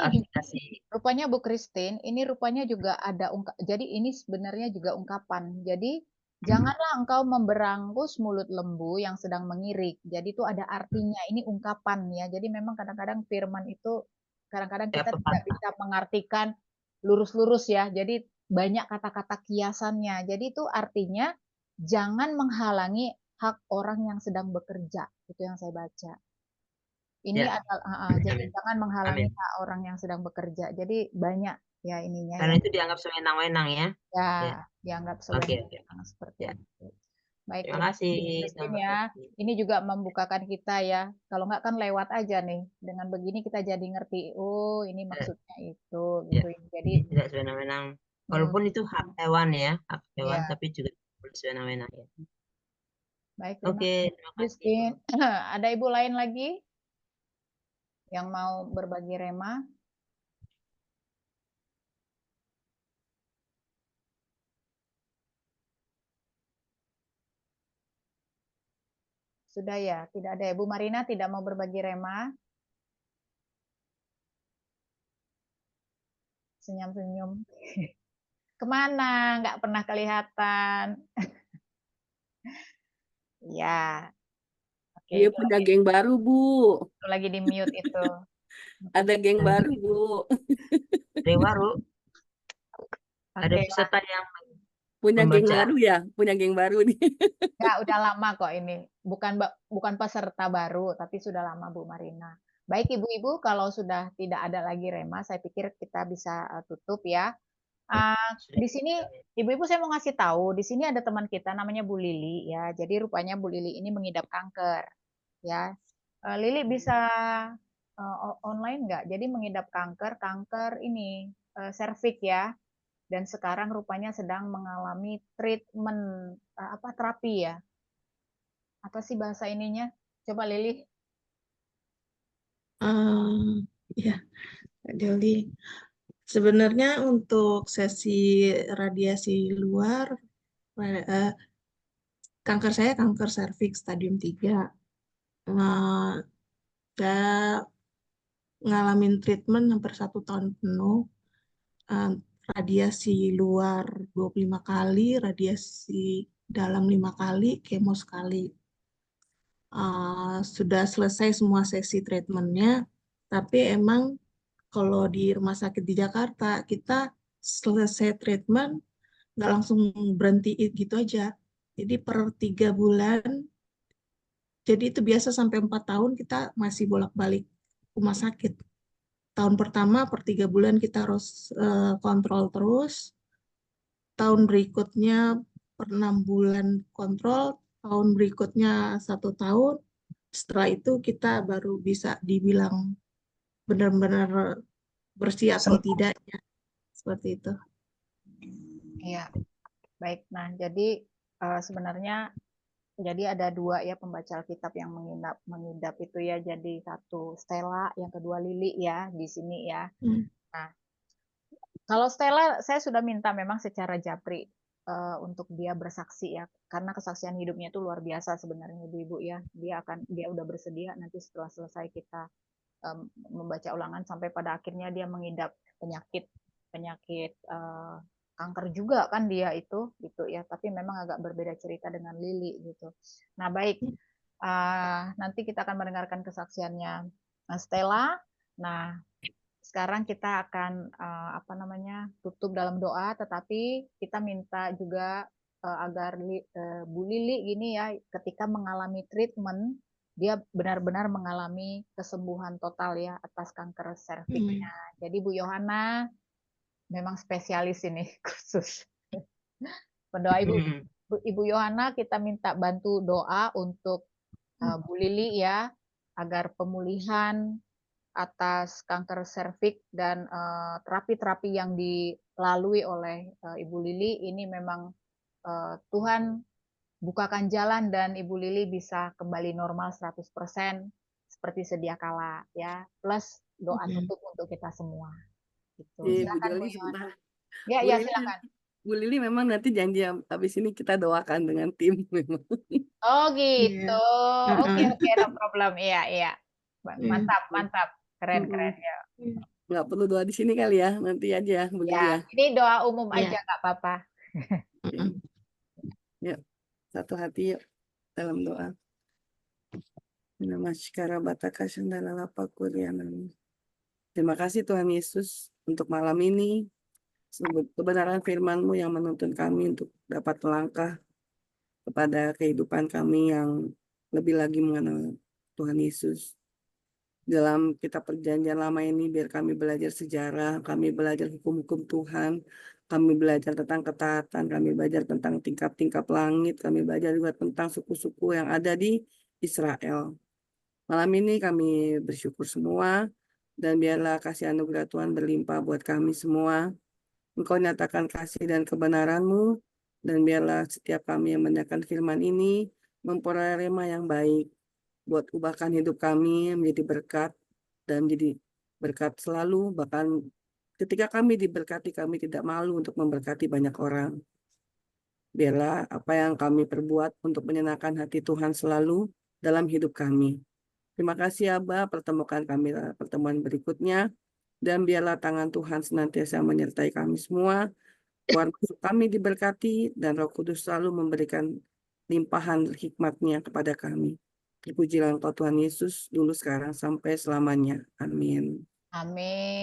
rupanya Bu Christine, ini rupanya juga ada jadi ini sebenarnya juga ungkapan. Jadi janganlah engkau memberangus mulut lembu yang sedang mengirik. Jadi itu ada artinya. Ini ungkapan ya. Jadi memang kadang-kadang firman itu kadang-kadang kita tidak bisa mengartikan lurus-lurus ya. Jadi banyak kata-kata kiasannya. Jadi itu artinya jangan menghalangi hak orang yang sedang bekerja. Itu yang saya baca. Ini adalah jadi jangan menghalangi hak orang yang sedang bekerja. Jadi banyak ya ininya. Karena itu dianggap sewenang-wenang ya. Ya, dianggap sewenang-wenang seperti itu. Baik, terima kasih. Ya. Ini juga membukakan kita ya. Kalau nggak kan lewat aja nih. Dengan begini kita jadi ngerti. Oh, ini maksudnya itu. Gitu. Jadi tidak sewenang-wenang. Walaupun itu hak hewan ya, hak hewan, tapi juga sewenang-wenang ya. Baik, terima kasih. Ada ibu lain lagi yang mau berbagi rema? Sudah ya, tidak ada. Bu Marina tidak mau berbagi rema? Senyum-senyum. Kemana? Nggak pernah kelihatan. Ya. Dia punya geng baru, Bu. Lagi di mute itu. Ada geng baru, Bu. Geng baru. Ada peserta yang punya geng baru ya? Punya geng baru nih. Ya, udah lama kok ini. Bukan peserta baru, tapi sudah lama Bu Marina. Baik Ibu-ibu, kalau sudah tidak ada lagi rema, saya pikir kita bisa tutup ya. Di sini Ibu-ibu saya mau ngasih tahu, di sini ada teman kita namanya Bu Lili ya. Jadi rupanya Bu Lili ini mengidap kanker ya. Lili bisa online nggak? Jadi mengidap kanker ini serviks ya. dan sekarang rupanya sedang mengalami treatment terapi ya. Apa sih bahasa ininya? Coba Lili. Ya, Kak Joli. Sebenarnya untuk sesi radiasi luar, kanker saya kanker serviks stadium 3. Saya ngalamin treatment hampir 1 tahun penuh. Radiasi luar 25 kali, radiasi dalam 5 kali, kemo sekali. Sudah selesai semua sesi treatmentnya, tapi emang kalau di rumah sakit di Jakarta, kita selesai treatment, nggak langsung berhenti gitu aja. Jadi per 3 bulan, jadi itu biasa sampai 4 tahun kita masih bolak-balik rumah sakit. Tahun pertama per 3 bulan kita harus kontrol terus. Tahun berikutnya per 6 bulan kontrol, tahun berikutnya 1 tahun. Setelah itu kita baru bisa dibilang benar-benar bersih atau tidaknya. Seperti itu. Iya, baik. Nah, jadi sebenarnya jadi ada 2 ya pembaca Alkitab yang mengidap itu ya. Jadi satu Stella, yang kedua Lili ya di sini ya. Nah, kalau Stella saya sudah minta memang secara japri untuk dia bersaksi ya, karena kesaksian hidupnya itu luar biasa sebenarnya Ibu-ibu ya. Dia udah bersedia nanti setelah selesai kita membaca ulangan sampai pada akhirnya dia mengidap penyakit kanker juga kan dia itu gitu ya, tapi memang agak berbeda cerita dengan Lili gitu. Nah, baik. Nanti kita akan mendengarkan kesaksiannya Stella. Nah, sekarang kita akan tutup dalam doa, tetapi kita minta juga agar Bu Lili gini ya, ketika mengalami treatment dia benar-benar mengalami kesembuhan total ya atas kanker serviksnya. Jadi Bu Yohana memang spesialis ini khusus. Pendoa Ibu Yohana, kita minta bantu doa untuk Bu Lili ya, agar pemulihan atas kanker serviks dan terapi-terapi yang dilalui oleh Ibu Lili ini memang Tuhan bukakan jalan dan Ibu Lili bisa kembali normal 100% seperti sedia kala ya. Plus doa tutup untuk kita semua. Gitu. Silakan Bu Yohana. Ya, silakan. Bu Lili memang nanti janji habis ini kita doakan dengan tim memang. Oh gitu. Oke, no problem. Iya. Mantap. Keren ya. Nggak perlu doa di sini kali ya, nanti aja Bu Lili ya. Ini doa umum aja nggak apa-apa. Yuk, satu hati yuk dalam doa. Namaskara bataka sandalala pakurianan. Terima kasih Tuhan Yesus untuk malam ini. Kebenaran firman-Mu yang menuntun kami untuk dapat melangkah kepada kehidupan kami yang lebih lagi mengenal Tuhan Yesus. Dalam kitab perjanjian lama ini biar kami belajar sejarah, kami belajar hukum-hukum Tuhan, kami belajar tentang ketaatan, kami belajar tentang tingkap-tingkap langit, kami belajar juga tentang suku-suku yang ada di Israel. Malam ini kami bersyukur semua, dan biarlah kasih anugerah Tuhan berlimpah buat kami semua. Engkau nyatakan kasih dan kebenaran-Mu, dan biarlah setiap kami yang mendengarkan firman ini memperoleh rema yang baik, buat ubahkan hidup kami menjadi berkat dan menjadi berkat selalu. Bahkan ketika kami diberkati, kami tidak malu untuk memberkati banyak orang. Biarlah apa yang kami perbuat untuk menyenangkan hati Tuhan selalu dalam hidup kami. Terima kasih Aba, pertemukan kami pertemuan berikutnya, dan biarlah tangan Tuhan senantiasa menyertai kami semua. Kami diberkati dan Roh Kudus selalu memberikan limpahan hikmat-Nya kepada kami. Terpujilah Engkau Tuhan Yesus, dulu sekarang sampai selamanya. Amin. Amin.